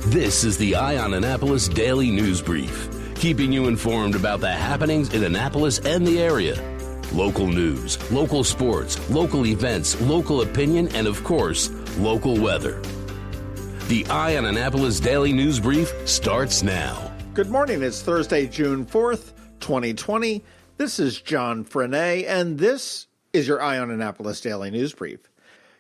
This is the Eye on Annapolis Daily News Brief, keeping you informed about the happenings in Annapolis and the area. Local news, local sports, local events, local opinion, and of course, local weather. The Eye on Annapolis Daily News Brief starts now. Good morning. It's Thursday, June 4th, 2020. This is John Frenaye, and this is your Eye on Annapolis Daily News Brief.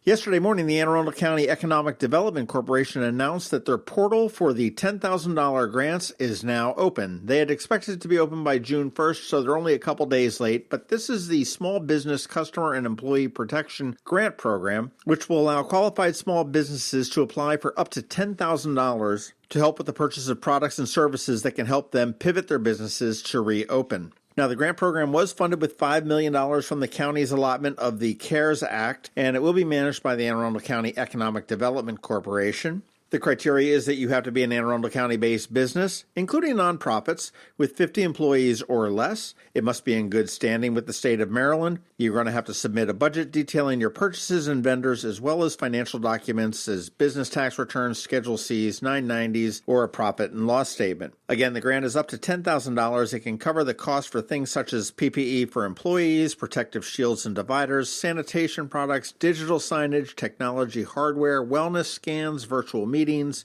Yesterday morning, the Anne Arundel County Economic Development Corporation announced that their portal for the $10,000 grants is now open. They had expected it to be open by June 1st, so they're only a couple days late, but this is the Small Business Customer and Employee Protection Grant Program, which will allow qualified small businesses to apply for up to $10,000 to help with the purchase of products and services that can help them pivot their businesses to reopen. Now, the grant program was funded with $5 million from the county's allotment of the CARES Act, and it will be managed by the Anne Arundel County Economic Development Corporation. The criteria is that you have to be an Anne Arundel County-based business, including nonprofits, with 50 employees or less. It must be in good standing with the state of Maryland. You're going to have to submit a budget detailing your purchases and vendors, as well as financial documents as business tax returns, Schedule Cs, 990s, or a profit and loss statement. Again, the grant is up to $10,000. It can cover the cost for things such as PPE for employees, protective shields and dividers, sanitation products, digital signage, technology hardware, wellness scans, virtual meetings,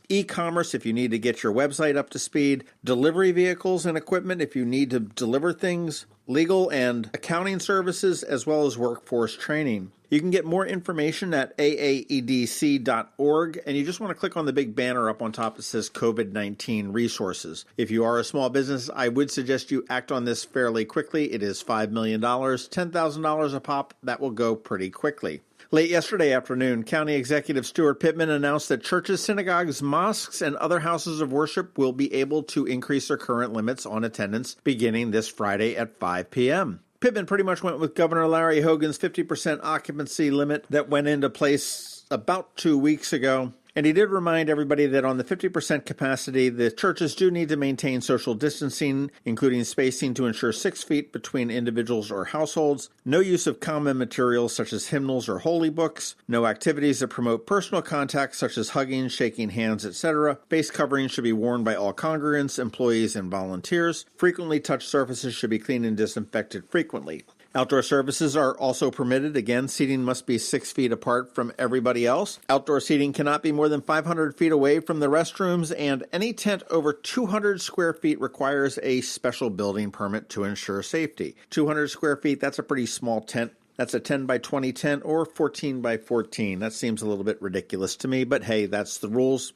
e-commerce if you need to get your website up to speed, delivery vehicles and equipment if you need to deliver things, legal and accounting services, as well as workforce training. You can get more information at AAEDC.org, and you just want to click on the big banner up on top that says COVID-19 resources. If you are a small business, I would suggest you act on this fairly quickly. It is $5 million, $10,000 a pop. That will go pretty quickly. Late yesterday afternoon, County Executive Stuart Pittman announced that churches, synagogues, mosques, and other houses of worship will be able to increase their current limits on attendance beginning this Friday at 5 p.m. Pittman pretty much went with Governor Larry Hogan's 50% occupancy limit that went into place about 2 weeks ago. And he did remind everybody that on the 50% capacity, the churches do need to maintain social distancing, including spacing to ensure 6 feet between individuals or households, no use of common materials such as hymnals or holy books, no activities that promote personal contact such as hugging, shaking hands, etc. Face coverings should be worn by all congregants, employees, and volunteers. Frequently touched surfaces should be cleaned and disinfected frequently. Outdoor services are also permitted. Again, seating must be 6 feet apart from everybody else. Outdoor seating cannot be more than 500 feet away from the restrooms, and any tent over 200 square feet requires a special building permit to ensure safety. 200 square feet, that's a pretty small tent. That's a 10 by 20 tent or 14 by 14. That seems a little bit ridiculous to me, but hey, that's the rules.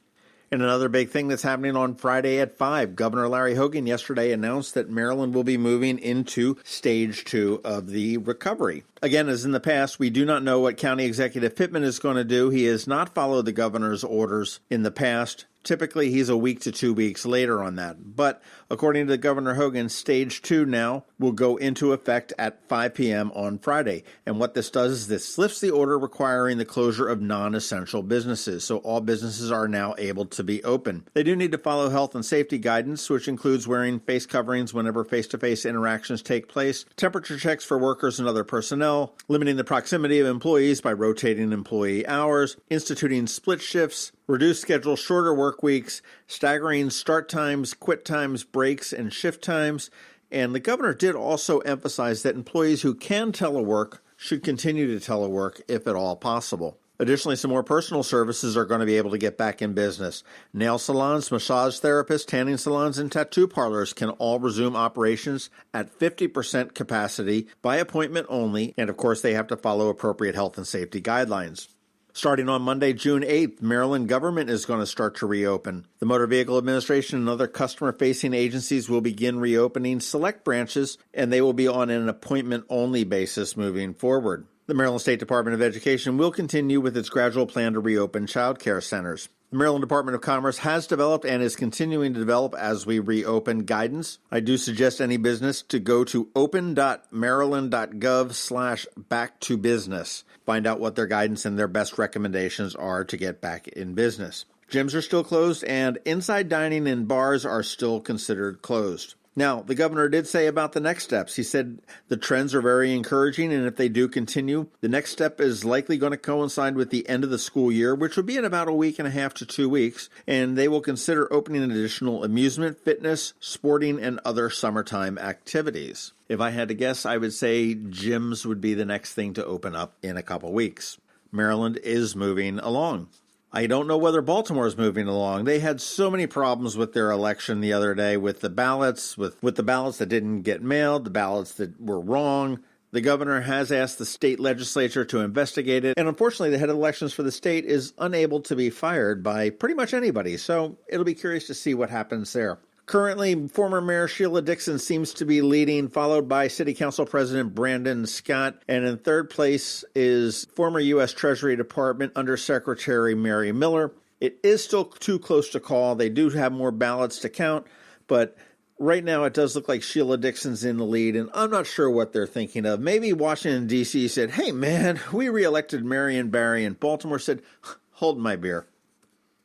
And another big thing that's happening on Friday at 5, Governor Larry Hogan yesterday announced that Maryland will be moving into Stage 2 of the recovery. Again, as in the past, we do not know what County Executive Pittman is going to do. He has not followed the governor's orders in the past. Typically, he's a week to 2 weeks later on that. But according to Governor Hogan, Stage 2 now will go into effect at 5 p.m. on Friday. And what this does is this lifts the order requiring the closure of non-essential businesses. So all businesses are now able to be open. They do need to follow health and safety guidance, which includes wearing face coverings whenever face-to-face interactions take place, temperature checks for workers and other personnel, limiting the proximity of employees by rotating employee hours, instituting split shifts, reduced schedule, shorter work weeks, staggering start times, quit times, breaks, and shift times. And the governor did also emphasize that employees who can telework should continue to telework if at all possible. Additionally, some more personal services are going to be able to get back in business. Nail salons, massage therapists, tanning salons, and tattoo parlors can all resume operations at 50% capacity by appointment only. And of course, they have to follow appropriate health and safety guidelines. Starting on Monday, June 8th, Maryland government is going to start to reopen. The Motor Vehicle Administration and other customer-facing agencies will begin reopening select branches, and they will be on an appointment-only basis moving forward. The Maryland State Department of Education will continue with its gradual plan to reopen child care centers. The Maryland Department of Commerce has developed and is continuing to develop as we reopen guidance. I do suggest any business to go to open.maryland.gov/back-to-business. Find out what their guidance and their best recommendations are to get back in business. Gyms are still closed and inside dining and bars are still considered closed. Now, the governor did say about the next steps. He said the trends are very encouraging, and if they do continue, the next step is likely going to coincide with the end of the school year, which will be in about a week and a half to 2 weeks, and they will consider opening additional amusement, fitness, sporting, and other summertime activities. If I had to guess, I would say gyms would be the next thing to open up in a couple weeks. Maryland is moving along. I don't know whether Baltimore is moving along. They had so many problems with their election the other day with the ballots, with the ballots that didn't get mailed, the ballots that were wrong. The governor has asked the state legislature to investigate it, and unfortunately the head of elections for the state is unable to be fired by pretty much anybody, so it'll be curious to see what happens there. Currently, former Mayor Sheila Dixon seems to be leading, followed by City Council President Brandon Scott. And in third place is former U.S. Treasury Department Undersecretary Mary Miller. It is still too close to call. They do have more ballots to count, but right now it does look like Sheila Dixon's in the lead, and I'm not sure what they're thinking of. Maybe Washington, D.C. said, hey, man, we reelected Marion Barry, and Baltimore said, hold my beer.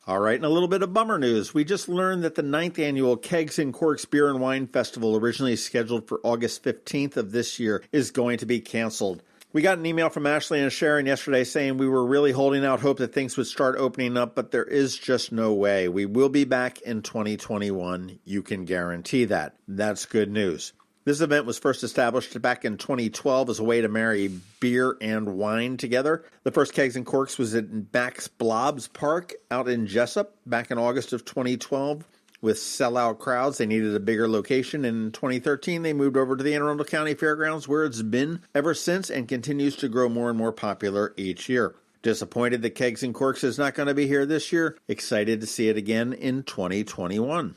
All right, and a little bit of bummer news. We just learned that the 9th annual Kegs and Corks Beer and Wine Festival, originally scheduled for August 15th of this year, is going to be canceled. We got an email from Ashley and Sharon yesterday saying we were really holding out hope that things would start opening up, but there is just no way. We will be back in 2021. You can guarantee that. That's good news. This event was first established back in 2012 as a way to marry beer and wine together. The first Kegs and Corks was at Max Blob's Park out in Jessup back in August of 2012 with sellout crowds. They needed a bigger location. In 2013, they moved over to the Anne Arundel County Fairgrounds, where it's been ever since and continues to grow more and more popular each year. Disappointed that Kegs and Corks is not going to be here this year. Excited to see it again in 2021.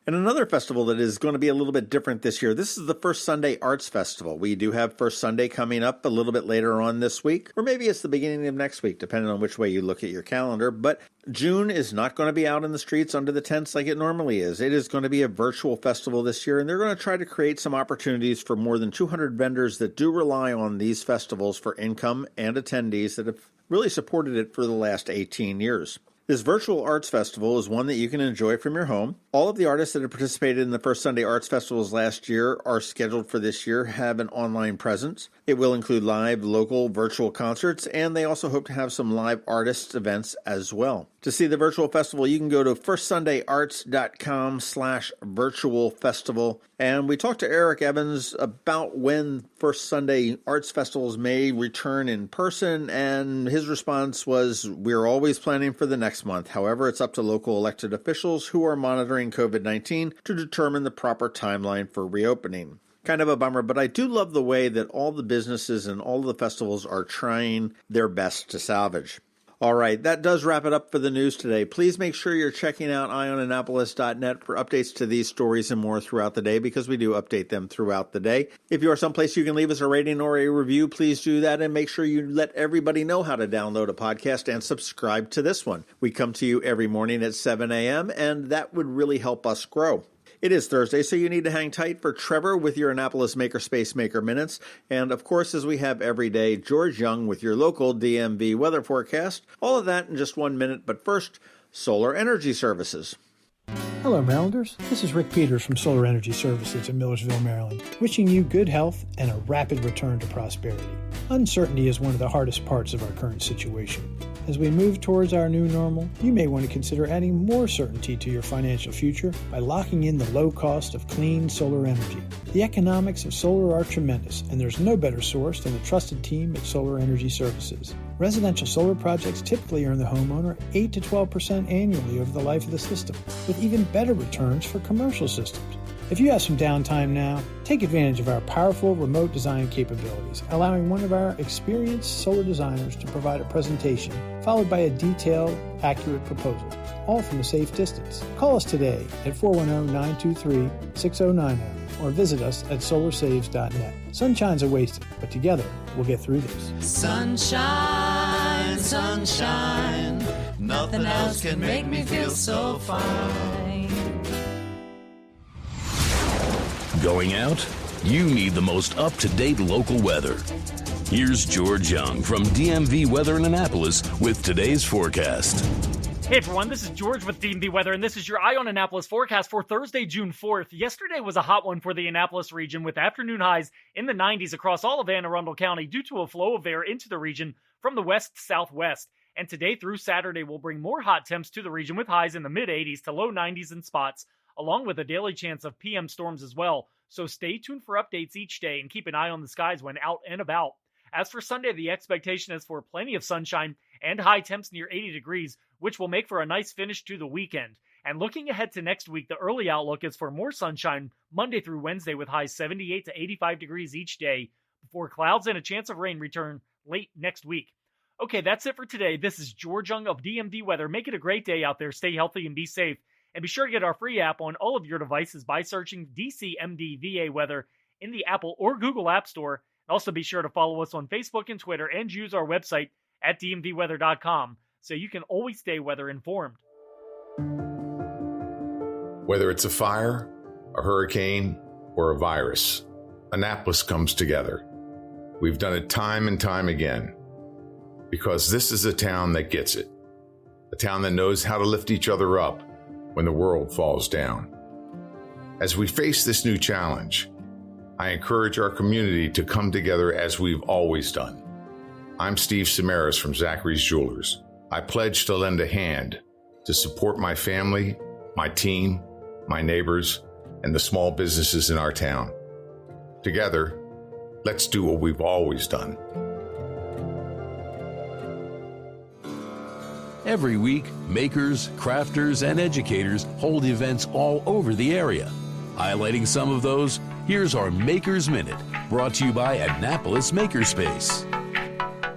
And another festival that is going to be a little bit different this year. This is the First Sunday Arts Festival. We do have First Sunday coming up a little bit later on this week, or maybe it's the beginning of next week, depending on which way you look at your calendar. But June is not going to be out in the streets under the tents like it normally is. It is going to be a virtual festival this year, and they're going to try to create some opportunities for more than 200 vendors that do rely on these festivals for income and attendees that have really supported it for the last 18 years. This virtual arts festival is one that you can enjoy from your home. All of the artists that have participated in the First Sunday Arts Festivals last year are scheduled for this year have an online presence. It will include live, local, virtual concerts, and they also hope to have some live artists events as well. To see the virtual festival, you can go to firstsundayarts.com/virtual festival. And we talked to Eric Evans about when First Sunday Arts Festivals may return in person, and his response was, we're always planning for the next month. However, it's up to local elected officials who are monitoring COVID-19 to determine the proper timeline for reopening. Kind of a bummer, but I do love the way that all the businesses and all the festivals are trying their best to salvage. All right, that does wrap it up for the news today. Please make sure you're checking out eyeonannapolis.net for updates to these stories and more throughout the day, because we do update them throughout the day. If you are someplace you can leave us a rating or a review, please do that, and make sure you let everybody know how to download a podcast and subscribe to this one. We come to you every morning at 7 a.m., and that would really help us grow. It is Thursday, so you need to hang tight for Trevor with your Annapolis Makerspace Maker Minutes. And, of course, as we have every day, George Young with your local DMV weather forecast. All of that in just 1 minute, but first, Solar Energy Services. Hello, Marylanders. This is Rick Peters from Solar Energy Services in Millersville, Maryland, wishing you good health and a rapid return to prosperity. Uncertainty is one of the hardest parts of our current situation. As we move towards our new normal, you may want to consider adding more certainty to your financial future by locking in the low cost of clean solar energy. The economics of solar are tremendous, and there's no better source than the trusted team at Solar Energy Services. Residential solar projects typically earn the homeowner 8 to 12% annually over the life of the system, with even better returns for commercial systems. If you have some downtime now, take advantage of our powerful remote design capabilities, allowing one of our experienced solar designers to provide a presentation, followed by a detailed, accurate proposal, all from a safe distance. Call us today at 410-923-6090 or visit us at solarsaves.net. Sunshine's a wasted, but together we'll get through this. Sunshine, sunshine, nothing else can make me feel so fine. Going out? You need the most up-to-date local weather. Here's George Young from DMV Weather in Annapolis with today's forecast. Hey everyone, this is George with DMV Weather, and this is your Eye on Annapolis forecast for Thursday, June 4th. Yesterday was a hot one for the Annapolis region with afternoon highs in the 90s across all of Anne Arundel County due to a flow of air into the region from the west-southwest. And today through Saturday will bring more hot temps to the region with highs in the mid-80s to low 90s in spots, along with a daily chance of PM storms as well. So stay tuned for updates each day and keep an eye on the skies when out and about. As for Sunday, the expectation is for plenty of sunshine and high temps near 80 degrees, which will make for a nice finish to the weekend. And looking ahead to next week, the early outlook is for more sunshine Monday through Wednesday with highs 78 to 85 degrees each day, before clouds and a chance of rain return late next week. Okay, that's it for today. This is George Young of DMV Weather. Make it a great day out there. Stay healthy and be safe. And be sure to get our free app on all of your devices by searching DCMDVA Weather in the Apple or Google App Store. And also be sure to follow us on Facebook and Twitter and use our website at dmvweather.com so you can always stay weather informed. Whether it's a fire, a hurricane, or a virus, Annapolis comes together. We've done it time and time again because this is a town that gets it, a town that knows how to lift each other up when the world falls down. As we face this new challenge, I encourage our community to come together as we've always done. I'm Steve Samaras from Zachary's Jewelers. I pledge to lend a hand to support my family, my team, my neighbors, and the small businesses in our town. Together, let's do what we've always done. Every week, makers, crafters, and educators hold events all over the area. Highlighting some of those, here's our Maker's Minute, brought to you by Annapolis Makerspace.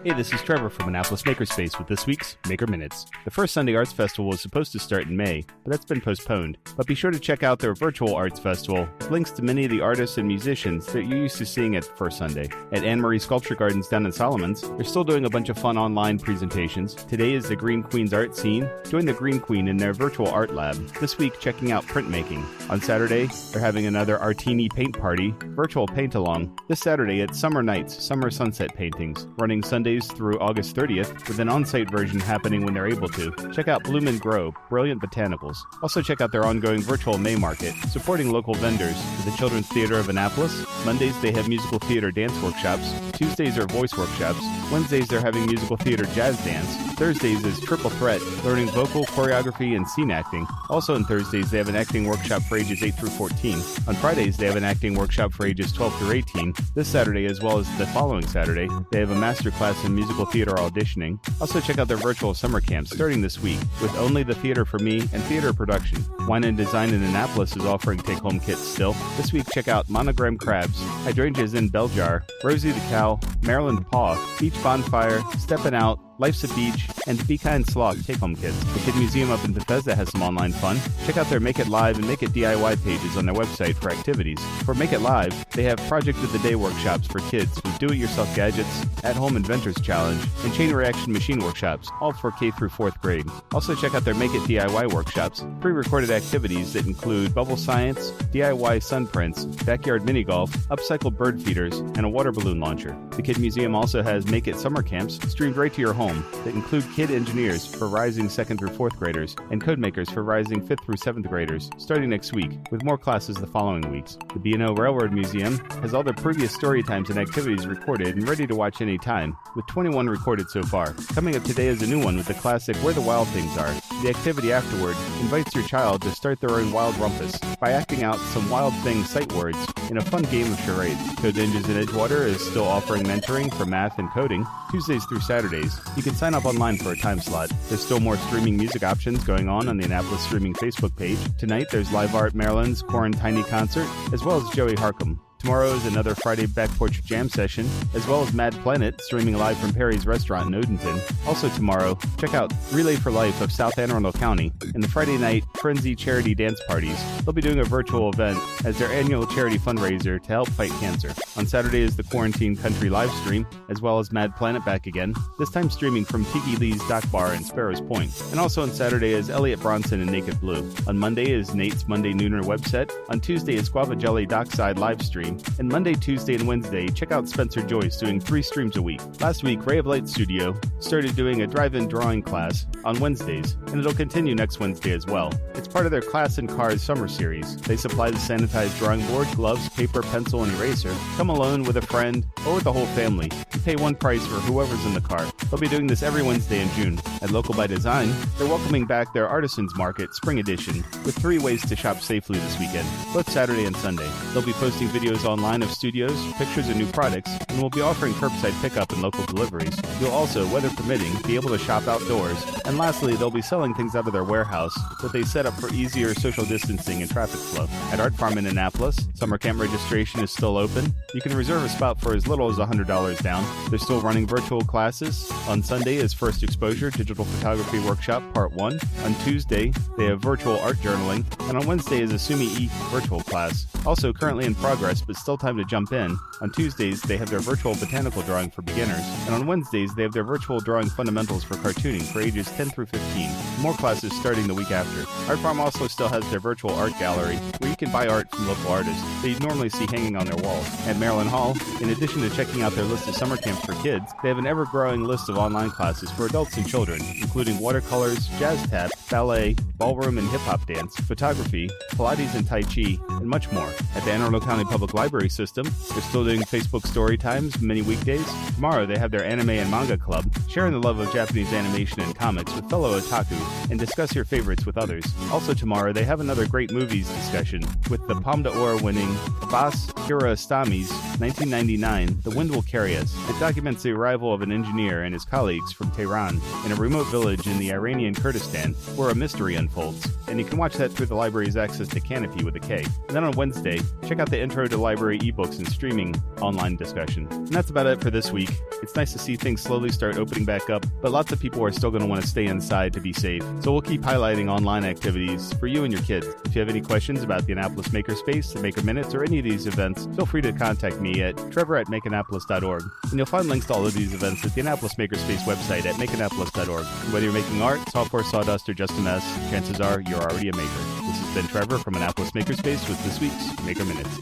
Hey, this is Trevor from Annapolis Makerspace with this week's Maker Minutes. The First Sunday Arts Festival was supposed to start in May, but that's been postponed. But be sure to check out their virtual arts festival. Links to many of the artists and musicians that you're used to seeing at First Sunday. At Anne Marie Sculpture Gardens down in Solomons, they're still doing a bunch of fun online presentations. Today is the Green Queen's art scene. Join the Green Queen in their virtual art lab. This week, checking out printmaking. On Saturday, they're having another Artini paint party, virtual paint-along. This Saturday at Summer Nights, Summer Sunset Paintings, running Sundays through August 30th, with an on-site version happening when they're able to. Check out Bloom and Grow, Brilliant Botanicals. Also check out their ongoing virtual May Market, supporting local vendors. At the Children's Theater of Annapolis, Mondays they have musical theater dance workshops, Tuesdays are voice workshops, Wednesdays they're having musical theater jazz dance, Thursdays is Triple Threat, learning vocal, choreography, and scene acting. Also on Thursdays they have an acting workshop for ages 8 through 14. On Fridays they have an acting workshop for ages 12 through 18. This Saturday, as well as the following Saturday, they have a master class in musical theater auditioning. Also check out their virtual summer camps starting this week with Only the Theater for Me and Theater Production. Wine and Design in Annapolis is offering take-home kits still. This week check out Monogram Crabs, Hydrangeas in Bell Jar, Rosie the Cow, Maryland Paw, Beach Bonfire, Steppin' Out, Life's a Beach, and Be Kind Sloth take-home kits. The Kid Museum up in Bethesda has some online fun. Check out their Make It Live and Make It DIY pages on their website for activities. For Make It Live, they have Project of the Day workshops for kids with do-it-yourself gadgets, at-home inventors challenge, and chain reaction machine workshops, all for K through 4th grade. Also check out their Make It DIY workshops, pre-recorded activities that include bubble science, DIY sun prints, backyard mini golf, upcycled bird feeders, and a water balloon launcher. The Kid Museum also has Make It summer camps streamed right to your home that include kid engineers for rising 2nd through 4th graders and code makers for rising 5th through 7th graders starting next week, with more classes the following weeks. The B&O Railroad Museum has all their previous story times and activities recorded and ready to watch any time, with 21 recorded so far. Coming up today is a new one with the classic Where the Wild Things Are. The activity afterward invites your child to start their own wild rumpus by acting out some wild thing sight words in a fun game of charades. Code Ninjas in Edgewater is still offering mentoring for math and coding Tuesdays through Saturdays. You can sign up online for a time slot. There's still more streaming music options going on the Annapolis Streaming Facebook page. Tonight there's Live Art Maryland's Quarantini concert, as well as Joey Harcum. Tomorrow is another Friday Back Porch Jam session, as well as Mad Planet, streaming live from Perry's Restaurant in Odenton. Also tomorrow, check out Relay for Life of South Anne Arundel County and the Friday night Frenzy Charity Dance Parties. They'll be doing a virtual event as their annual charity fundraiser to help fight cancer. On Saturday is the Quarantine Country live stream, as well as Mad Planet back again, this time streaming from Tiki Lee's Dock Bar in Sparrows Point. And also on Saturday is Elliot Bronson and Naked Blue. On Monday is Nate's Monday Nooner webset. On Tuesday is Guava Jelly Dockside live stream. stream. And Monday, Tuesday, and Wednesday, check out Spencer Joyce doing 3 streams a week. Last week, Ray of Light Studio started doing a drive-in drawing class on Wednesdays, and it'll continue next Wednesday as well. It's part of their Class in Cars summer series. They supply the sanitized drawing board, gloves, paper, pencil, and eraser. Come alone with a friend or with the whole family. You pay one price for whoever's in the car. They'll be doing this every Wednesday in June. At Local by Design, they're welcoming back their Artisans Market Spring Edition with 3 ways to shop safely this weekend, both Saturday and Sunday. They'll be posting videos online of studios, pictures of new products, and will be offering curbside pickup and local deliveries. You'll also, weather permitting, be able to shop outdoors. And lastly, they'll be selling things out of their warehouse that they set up for easier social distancing and traffic flow. At Art Farm in Annapolis, summer camp registration is still open. You can reserve a spot for as little as $100 down. They're still running virtual classes. On Sunday is First Exposure Digital Photography Workshop Part 1. On Tuesday, they have virtual art journaling. And on Wednesday is a Sumi E virtual class. Also currently in progress, but still time to jump in. On Tuesdays, they have their virtual botanical drawing for beginners. And on Wednesdays, they have their virtual drawing fundamentals for cartooning for ages 10 through 15. More classes starting the week after. Art Farm also still has their virtual art gallery, where you can buy art from local artists that you'd normally see hanging on their walls. At Maryland Hall, in addition to checking out their list of summer camps for kids, they have an ever-growing list of online classes for adults and children, including watercolors, jazz tap, ballet, ballroom and hip-hop dance, photography, Pilates and Tai Chi, and much more. At the Anne Arundel County Public Library System, they're still doing Facebook story times many weekdays. Tomorrow, they have their Anime and Manga Club, sharing the love of Japanese animation and comics with fellow otaku, and discuss your favorites with others. Also tomorrow, they have another great movies discussion with the Palme d'Or winning Abbas Kiarostami's 1999 The Wind Will Carry Us. It documents the arrival of an engineer and his colleagues from Tehran in a remote village in the Iranian Kurdistan where a mystery unfolds. And you can watch that through the library's access to Canopy with a K. And then on Wednesday, check out the Intro to Library ebooks and streaming online discussion. And that's about it for this week. It's nice to see things slowly start opening back up, but lots of people are still going to want to stay inside to be safe. So we'll keep highlighting online activities for you and your kids. If you have any questions about the Annapolis Makerspace, the Maker Minutes, or any of these events, feel free to contact me at trevor@makeannapolis.org. And you'll find links to all of these events at the Annapolis Makerspace website at makeannapolis.org. And whether you're making art, software, sawdust, or just a mess, chances are you're already a maker. This has been Trevor from Annapolis Makerspace with this week's Maker Minutes.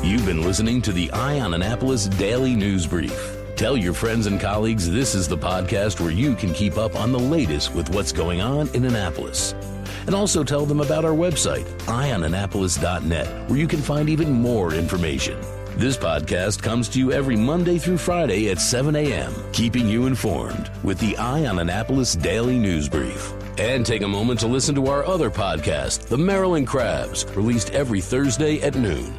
You've been listening to the Eye on Annapolis Daily News Brief. Tell your friends and colleagues this is the podcast where you can keep up on the latest with what's going on in Annapolis. And also tell them about our website, eyeonannapolis.net, where you can find even more information. This podcast comes to you every Monday through Friday at 7 a.m., keeping you informed with the Eye on Annapolis Daily News Brief. And take a moment to listen to our other podcast, The Maryland Crabs, released every Thursday at noon.